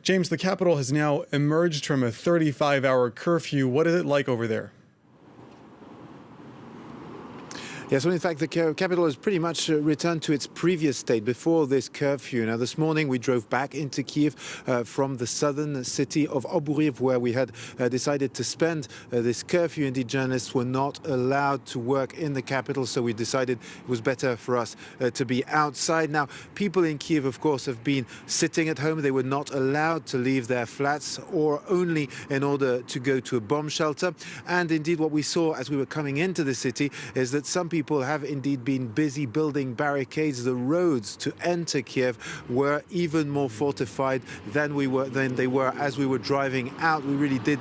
James, the capital has now emerged from a 35-hour curfew. What is it like over there? Yes, well, in fact, the capital has pretty much returned to its previous state before this curfew. Now, this morning we drove back into Kyiv from the southern city of Oburiv, where we had decided to spend this curfew. Indeed, journalists were not allowed to work in the capital, so we decided it was better for us to be outside. Now, people in Kyiv, of course, have been sitting at home. They were not allowed to leave their flats, or only in order to go to a bomb shelter. And indeed, what we saw as we were coming into the city is that some people have indeed been busy building barricades. The roads to enter Kiev were even more fortified than they were as we were driving out. We really did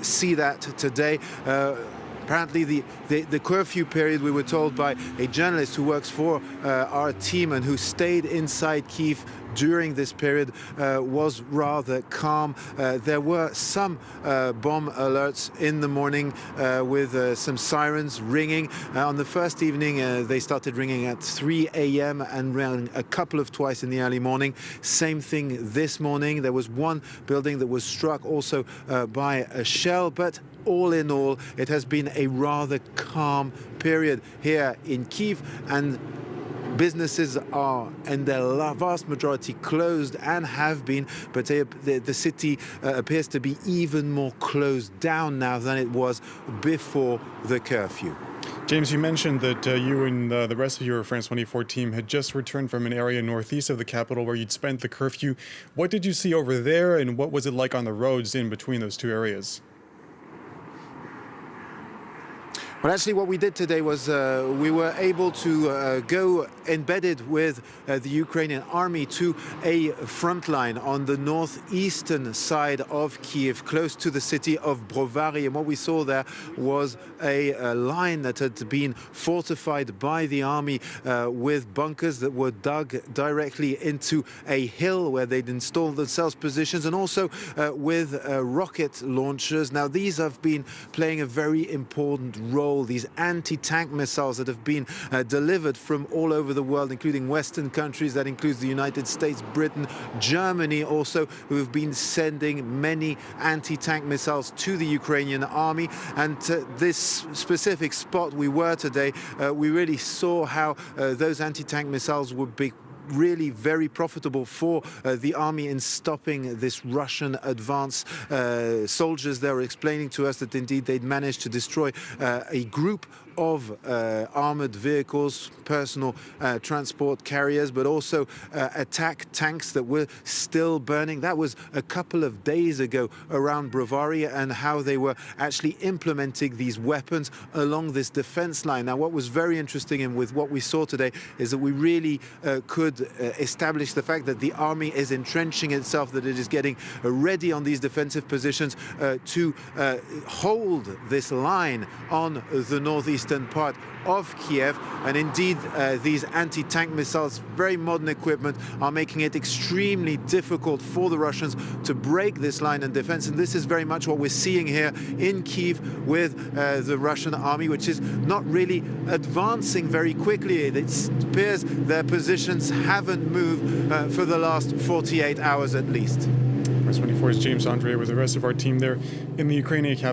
see that today. Apparently, the curfew period, we were told by a journalist who works for our team and who stayed inside Kyiv during this period, was rather calm. There were some bomb alerts in the morning with some sirens ringing. On the first evening, they started ringing at 3 a.m. and rang a couple of twice in the early morning. Same thing this morning. There was one building that was struck also by a shell, but all in all, it has been a rather calm period here in Kyiv, and businesses are, in their vast majority, closed and have been, but the city appears to be even more closed down now than it was before the curfew. James, you mentioned that you and the rest of your France 24 team had just returned from an area northeast of the capital where you'd spent the curfew. What did you see over there, and what was it like on the roads in between those two areas? Well, actually, what we did today was we were able to go embedded with the Ukrainian army to a front line on the northeastern side of Kyiv, close to the city of Brovary. And what we saw there was a line that had been fortified by the army with bunkers that were dug directly into a hill where they'd installed themselves positions, and also with rocket launchers. Now, these have been playing a very important role. These anti-tank missiles that have been delivered from all over the world, including Western countries. That includes the United States, Britain, Germany also, who have been sending many anti-tank missiles to the Ukrainian army. And this specific spot we were today, we really saw how those anti-tank missiles would be really very profitable for the army in stopping this Russian advance. Soldiers there were explaining to us that indeed they'd managed to destroy a group of armored vehicles, personal transport carriers, but also attack tanks that were still burning. That was a couple of days ago around Brovary, and how they were actually implementing these weapons along this defense line. Now, what was very interesting and with what we saw today is that we really could establish the fact that the army is entrenching itself, that it is getting ready on these defensive positions to hold this line on the northeastern part of Kiev. And indeed, these anti-tank missiles, very modern equipment, are making it extremely difficult for the Russians to break this line of defense. And this is very much what we're seeing here in Kyiv with the Russian army, which is not really advancing very quickly. It appears their positions haven't moved for the last 48 hours at least. France 24's James Andre with the rest of our team there in the Ukrainian capital.